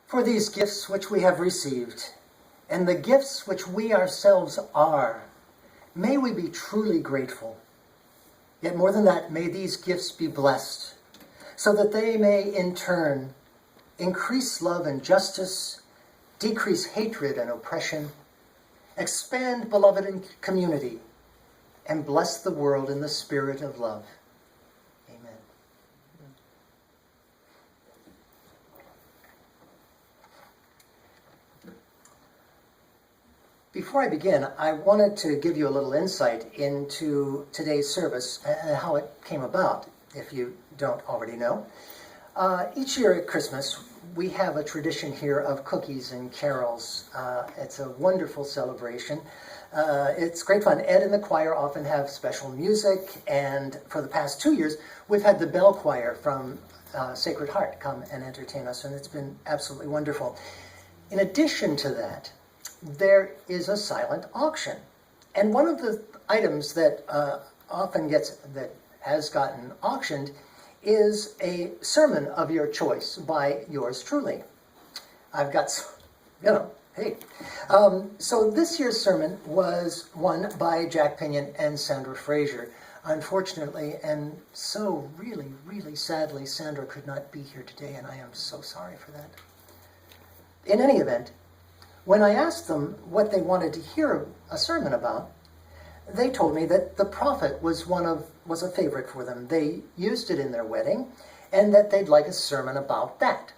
For these gifts which we have received, and the gifts which we ourselves are, may we be truly grateful. Yet more than that, may these gifts be blessed, so that they may in turn increase love and justice, decrease hatred and oppression, expand beloved and community, and bless the world in the spirit of love. Amen. Before I begin, I wanted to give you a little insight into today's service and how it came about, if you don't already know. Each year at Christmas, we have a tradition here of cookies and carols. It's a wonderful celebration. It's great fun. Ed and the choir often have special music, and for the past 2 years, we've had the bell choir from Sacred Heart come and entertain us, and it's been absolutely wonderful. In addition to that, there is a silent auction. And one of the items that has gotten auctioned is a sermon of your choice by yours truly. I've got, hey. So this year's sermon was one by Jack Pinion and Sandra Frazier. Unfortunately, and so really, really sadly, Sandra could not be here today, and I am so sorry for that. In any event, when I asked them what they wanted to hear a sermon about, they told me that the prophet was a favorite for them. They used it in their wedding, and that they'd like a sermon about that.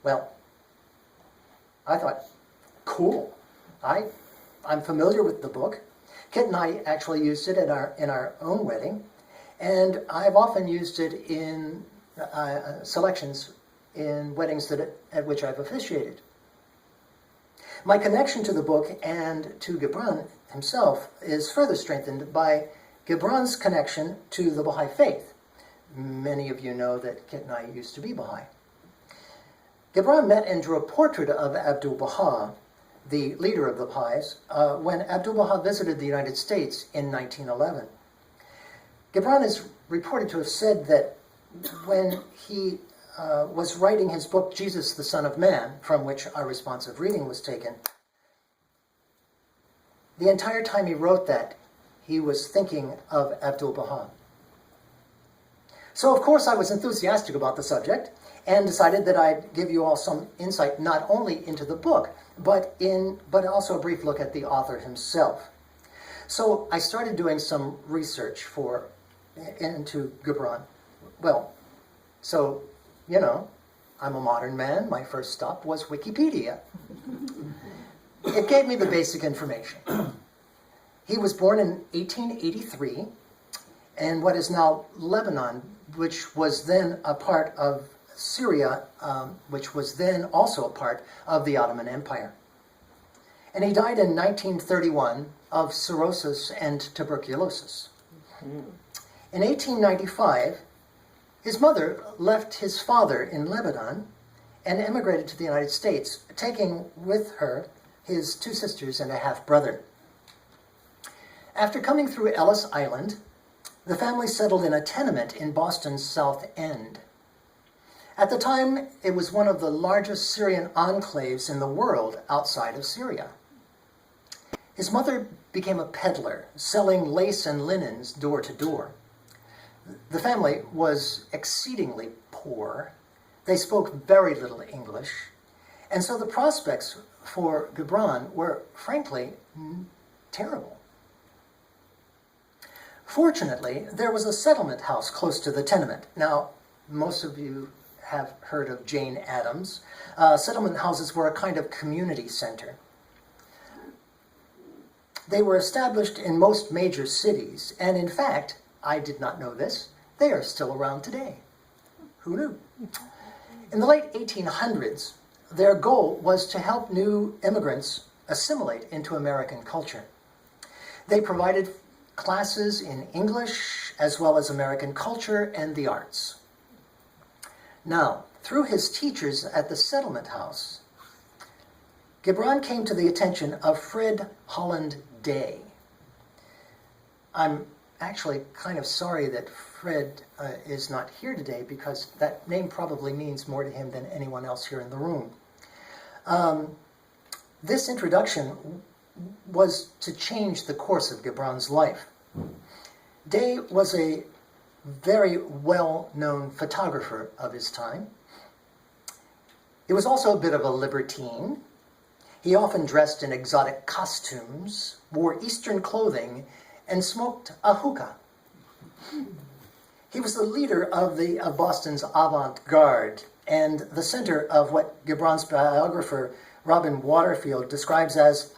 Well, I thought, cool. I'm familiar with the book. Kit and I actually used it in our own wedding, and I've often used it in selections in weddings at which I've officiated. My connection to the book and to Gibran himself is further strengthened by Gibran's connection to the Baha'i faith. Many of you know that Kit and I used to be Baha'i. Gibran met and drew a portrait of Abdu'l-Baha, the leader of the Baha'is, when Abdu'l-Baha visited the United States in 1911. Gibran is reported to have said that when he was writing his book, Jesus, the Son of Man, from which our responsive reading was taken, the entire time he wrote that, he was thinking of Abdu'l-Baha. So, of course, I was enthusiastic about the subject and decided that I'd give you all some insight not only into the book, but also a brief look at the author himself. So I started doing some research into Gibran. Well, so, I'm a modern man. My first stop was Wikipedia. It gave me the basic information. He was born in 1883 in what is now Lebanon, which was then a part of Syria, which was then also a part of the Ottoman Empire. And he died in 1931 of cirrhosis and tuberculosis. In 1895, his mother left his father in Lebanon and emigrated to the United States, taking with her his 2 sisters and a half-brother. After coming through Ellis Island, the family settled in a tenement in Boston's South End. At the time, it was one of the largest Syrian enclaves in the world outside of Syria. His mother became a peddler, selling lace and linens door to door. The family was exceedingly poor. They spoke very little English, and so the prospects for Gibran were, frankly, terrible. Fortunately, there was a settlement house close to the tenement. Now, most of you have heard of Jane Addams. Settlement houses were a kind of community center. They were established in most major cities, and in fact, I did not know this, they are still around today. Who knew? In the late 1800s, their goal was to help new immigrants assimilate into American culture. They provided classes in English as well as American culture and the arts. Now, through his teachers at the settlement house, Gibran came to the attention of Fred Holland Day. I'm actually kind of sorry that Fred is not here today, because that name probably means more to him than anyone else here in the room. This introduction was to change the course of Gibran's life. Day was a very well-known photographer of his time. He was also a bit of a libertine. He often dressed in exotic costumes, wore Eastern clothing, and smoked a hookah. He was the leader of Boston's avant-garde and the center of what Gibran's biographer Robin Waterfield describes as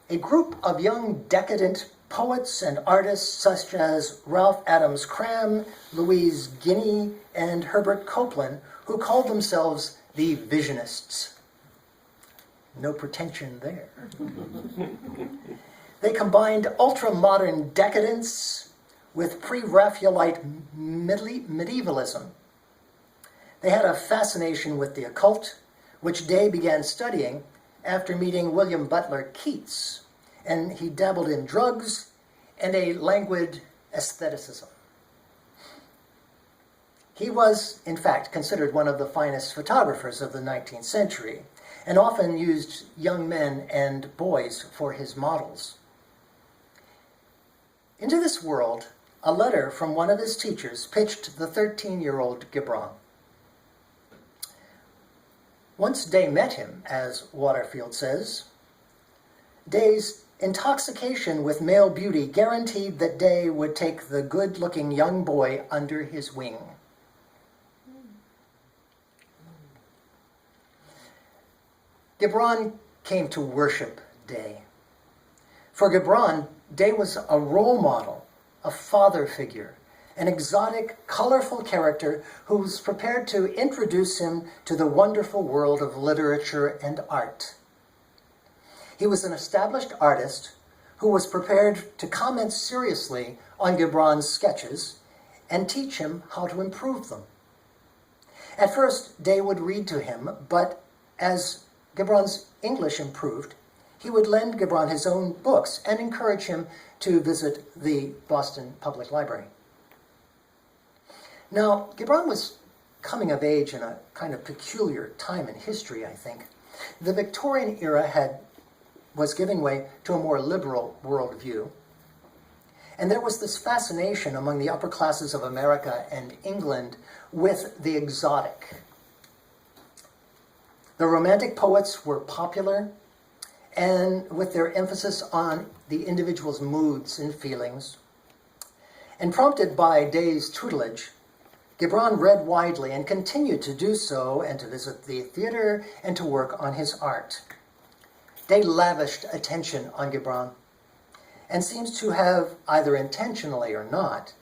a group of young decadent poets and artists such as Ralph Adams Cram, Louise Guiney, and Herbert Copeland, who called themselves the Visionists. No pretension there. They combined ultra-modern decadence with pre-Raphaelite medievalism. They had a fascination with the occult, which Day began studying after meeting William Butler Keats, and he dabbled in drugs and a languid aestheticism. He was, in fact, considered one of the finest photographers of the 19th century, and often used young men and boys for his models. Into this world, a letter from one of his teachers pitched the 13-year-old Gibran. Once Day met him, as Waterfield says, Day's intoxication with male beauty guaranteed that Day would take the good-looking young boy under his wing. Gibran came to worship Day. For Gibran, Day was a role model, a father figure, an exotic, colorful character who was prepared to introduce him to the wonderful world of literature and art. He was an established artist who was prepared to comment seriously on Gibran's sketches and teach him how to improve them. At first, Day would read to him, but as Gibran's English improved, he would lend Gibran his own books and encourage him to visit the Boston Public Library. Now, Gibran was coming of age in a kind of peculiar time in history, I think. The Victorian era was giving way to a more liberal worldview. And there was this fascination among the upper classes of America and England with the exotic. The Romantic poets were popular, and with their emphasis on the individual's moods and feelings. And prompted by Day's tutelage, Gibran read widely and continued to do so and to visit the theater and to work on his art. Day lavished attention on Gibran and seems to have, either intentionally or not,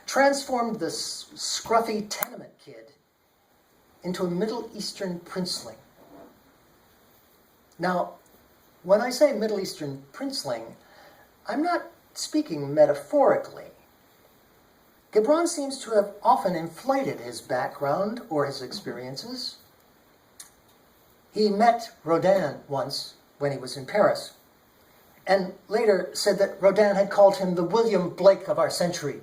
transformed this scruffy tenement kid into a Middle Eastern princeling. Now, when I say Middle Eastern princeling, I'm not speaking metaphorically. Gibran seems to have often inflated his background or his experiences. He met Rodin once when he was in Paris, and later said that Rodin had called him the William Blake of our century.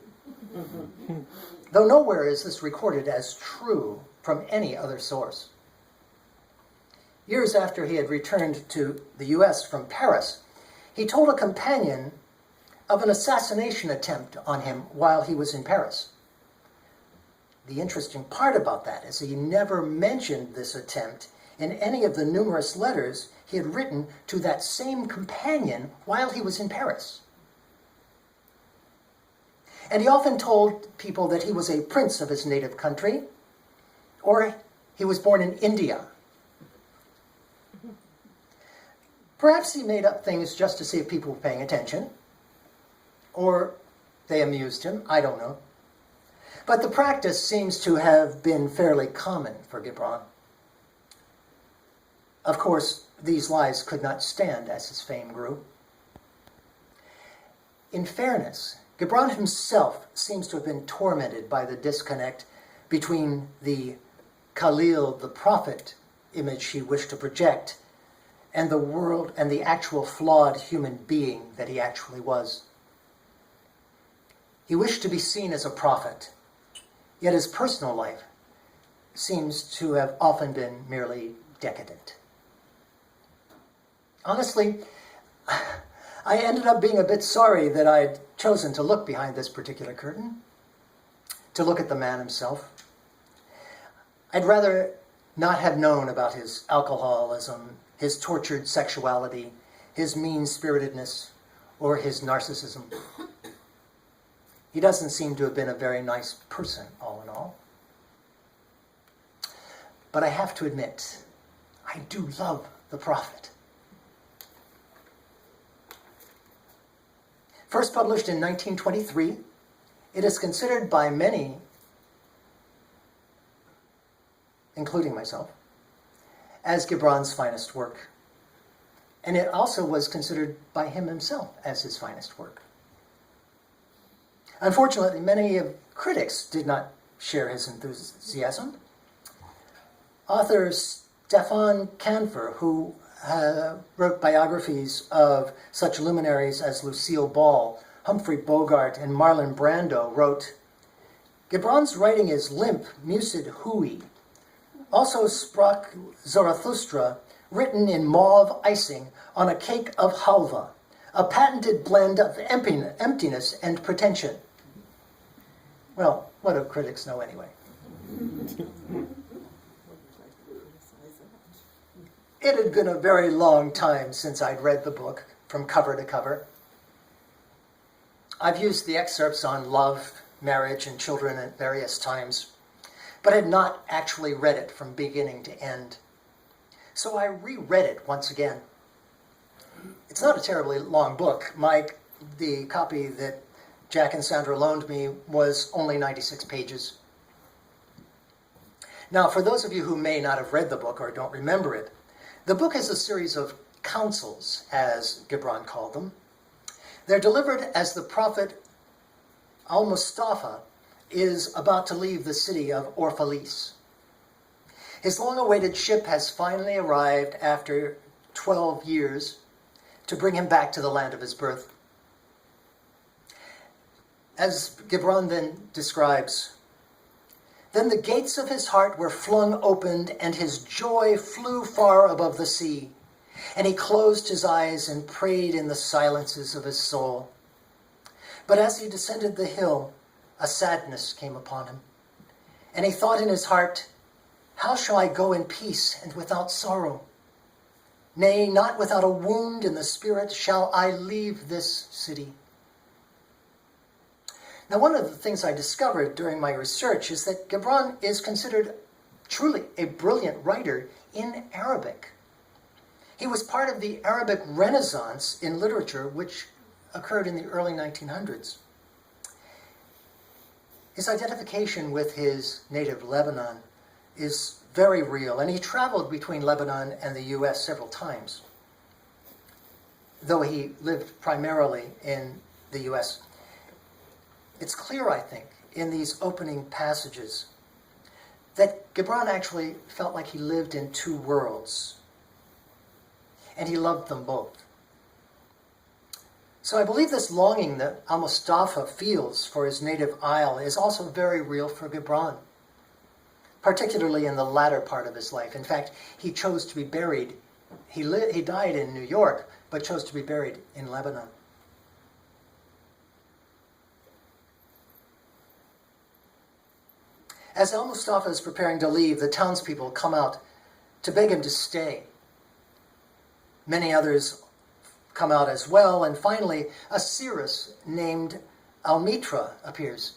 Though nowhere is this recorded as true from any other source. Years after he had returned to the U.S. from Paris, he told a companion of an assassination attempt on him while he was in Paris. The interesting part about that is he never mentioned this attempt in any of the numerous letters he had written to that same companion while he was in Paris. And he often told people that he was a prince of his native country, or he was born in India. Perhaps he made up things just to see if people were paying attention, or they amused him, I don't know. But the practice seems to have been fairly common for Gibran. Of course, these lies could not stand as his fame grew. In fairness, Gibran himself seems to have been tormented by the disconnect between the Khalil, the prophet, image he wished to project, and the world and the actual flawed human being that he actually was. He wished to be seen as a prophet, yet his personal life seems to have often been merely decadent. Honestly, I ended up being a bit sorry that I'd chosen to look behind this particular curtain, to look at the man himself. I'd rather not have known about his alcoholism, his tortured sexuality, his mean-spiritedness, or his narcissism. He doesn't seem to have been a very nice person, all in all. But I have to admit, I do love the prophet. First published in 1923, it is considered by many, including myself, as Gibran's finest work. And it also was considered by him himself as his finest work. Unfortunately, many critics did not share his enthusiasm. Author Stefan Canfer, who wrote biographies of such luminaries as Lucille Ball, Humphrey Bogart, and Marlon Brando, wrote, "Gibran's writing is limp, mucid, hooey. Also sprach Zarathustra, written in mauve icing on a cake of halva, a patented blend of emptiness and pretension." Well, what do critics know anyway? It had been a very long time since I'd read the book from cover to cover. I've used the excerpts on love, marriage, and children at various times, but had not actually read it from beginning to end. So I reread it once again. It's not a terribly long book. The copy that Jack and Sandra loaned me was only 96 pages. Now, for those of you who may not have read the book or don't remember it, the book is a series of counsels, as Gibran called them. They're delivered as the prophet Al-Mustafa is about to leave the city of Orphalis. His long-awaited ship has finally arrived after 12 years to bring him back to the land of his birth. As Gibran then describes, "Then the gates of his heart were flung open, and his joy flew far above the sea. And he closed his eyes and prayed in the silences of his soul. But as he descended the hill, a sadness came upon him. And he thought in his heart, 'How shall I go in peace and without sorrow? Nay, not without a wound in the spirit shall I leave this city.'" Now, one of the things I discovered during my research is that Gibran is considered truly a brilliant writer in Arabic. He was part of the Arabic Renaissance in literature, which occurred in the early 1900s. His identification with his native Lebanon is very real, and he traveled between Lebanon and the U.S. several times, though he lived primarily in the U.S. It's clear, I think, in these opening passages that Gibran actually felt like he lived in two worlds, and he loved them both. So I believe this longing that Al-Mustafa feels for his native isle is also very real for Gibran, particularly in the latter part of his life. In fact, he chose to be buried. He died in New York, but chose to be buried in Lebanon. As Al-Mustafa is preparing to leave, the townspeople come out to beg him to stay. Many others come out as well, and finally, a seeress named Almitra appears.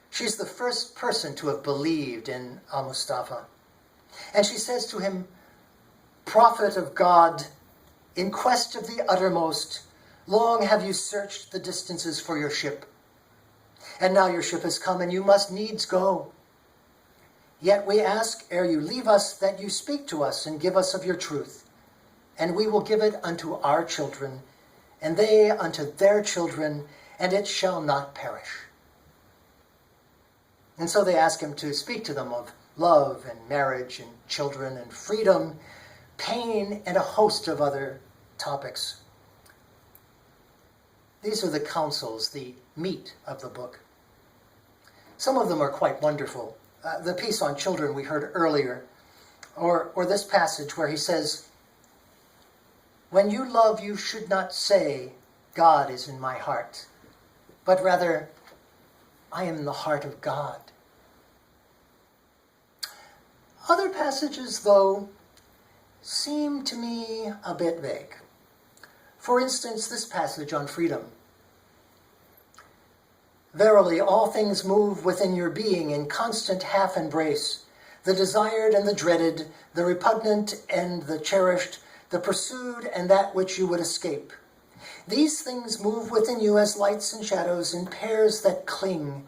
She's the first person to have believed in Al-Mustafa. And she says to him, "Prophet of God, in quest of the uttermost, long have you searched the distances for your ship. And now your ship has come, and you must needs go. Yet we ask, ere you leave us, that you speak to us and give us of your truth. And we will give it unto our children, and they unto their children, and it shall not perish." And so they ask him to speak to them of love and marriage and children and freedom, pain, and a host of other topics. These are the counsels, the meat of the book. Some of them are quite wonderful. The piece on children we heard earlier, or this passage where he says, When you love, you should not say, God is in my heart, but rather, I am in the heart of God. Other passages, though, seem to me a bit vague. For instance, this passage on freedom. Verily, all things move within your being in constant half-embrace, the desired and the dreaded, the repugnant and the cherished, the pursued and that which you would escape. These things move within you as lights and shadows in pairs that cling,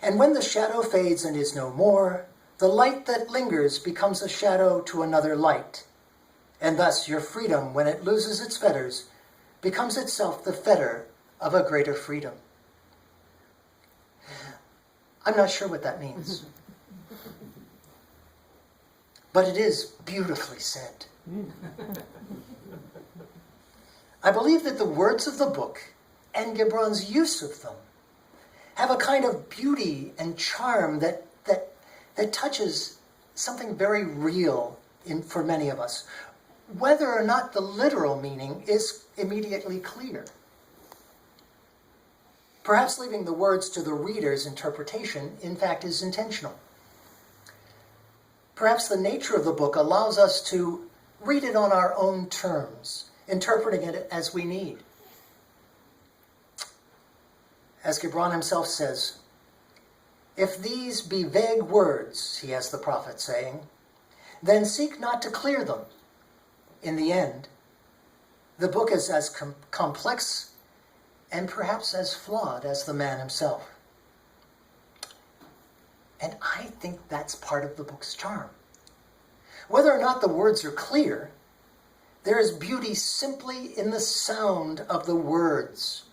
and when the shadow fades and is no more, the light that lingers becomes a shadow to another light, and thus your freedom, when it loses its fetters, becomes itself the fetter of a greater freedom. I'm not sure what that means, but it is beautifully said. I believe that the words of the book and Gibran's use of them have a kind of beauty and charm that touches something very real for many of us, whether or not the literal meaning is immediately clear. Perhaps leaving the words to the reader's interpretation, in fact, is intentional. Perhaps the nature of the book allows us to read it on our own terms, interpreting it as we need. As Gibran himself says, if these be vague words, he has the prophet saying, then seek not to clear them. In the end, the book is as complex and perhaps as flawed as the man himself. And I think that's part of the book's charm. Whether or not the words are clear, there is beauty simply in the sound of the words.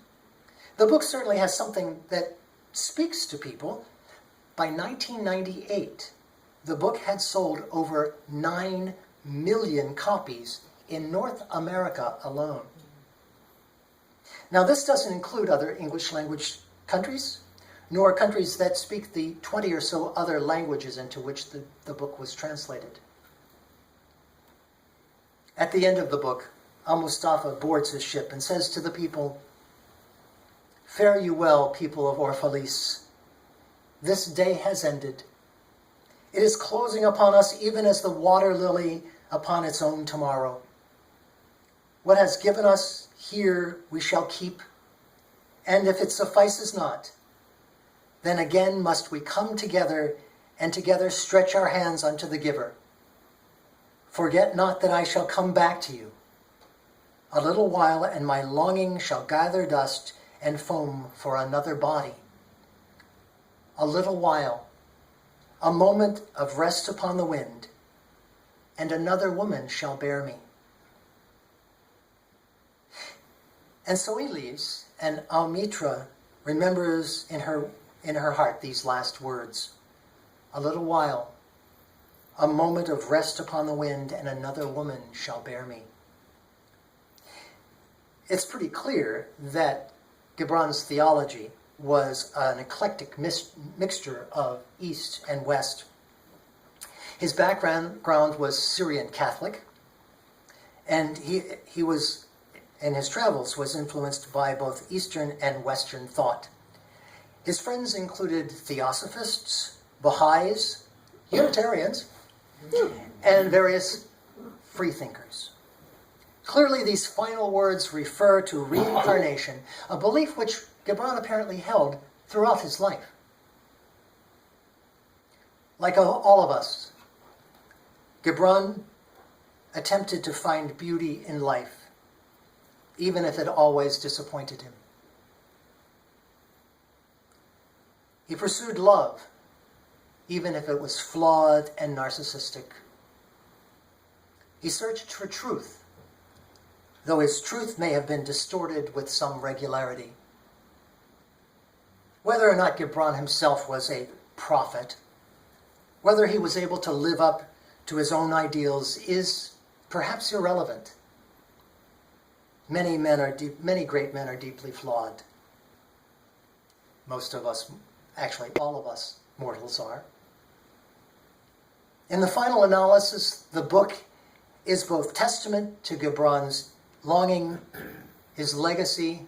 The book certainly has something that speaks to people. By 1998, the book had sold over 9 million copies in North America alone. Now, this doesn't include other English language countries, nor countries that speak the 20 or so other languages into which the book was translated. At the end of the book, Al-Mustafa boards his ship and says to the people, "Fare you well, people of Orphalis. This day has ended. It is closing upon us even as the water lily upon its own tomorrow. What has given us here we shall keep, and if it suffices not, then again must we come together and together stretch our hands unto the giver. Forget not that I shall come back to you. A little while, and my longing shall gather dust and foam for another body. A little while, a moment of rest upon the wind, and another woman shall bear me." And so he leaves, and Almitra remembers in her heart these last words. A little while, a moment of rest upon the wind, and another woman shall bear me. It's pretty clear that Gibran's theology was an eclectic mixture of East and West. His background was Syrian Catholic, and he was, in his travels, was influenced by both Eastern and Western thought. His friends included Theosophists, Baha'is, Unitarians, and various freethinkers. Clearly, these final words refer to reincarnation, a belief which Gibran apparently held throughout his life. Like all of us, Gibran attempted to find beauty in life, even if it always disappointed him. He pursued love, even if it was flawed and narcissistic. He searched for truth, though his truth may have been distorted with some regularity. Whether or not Gibran himself was a prophet, whether he was able to live up to his own ideals is perhaps irrelevant. Many great men are deeply flawed. Most of us, actually all of us mortals are. In the final analysis, the book is both testament to Gibran's longing, his legacy,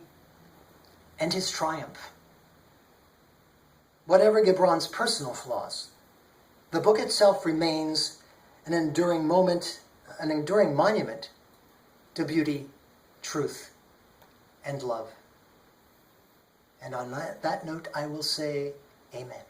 and his triumph. Whatever Gibran's personal flaws, the book itself remains an enduring monument to beauty, truth, and love. And on that note, I will say amen.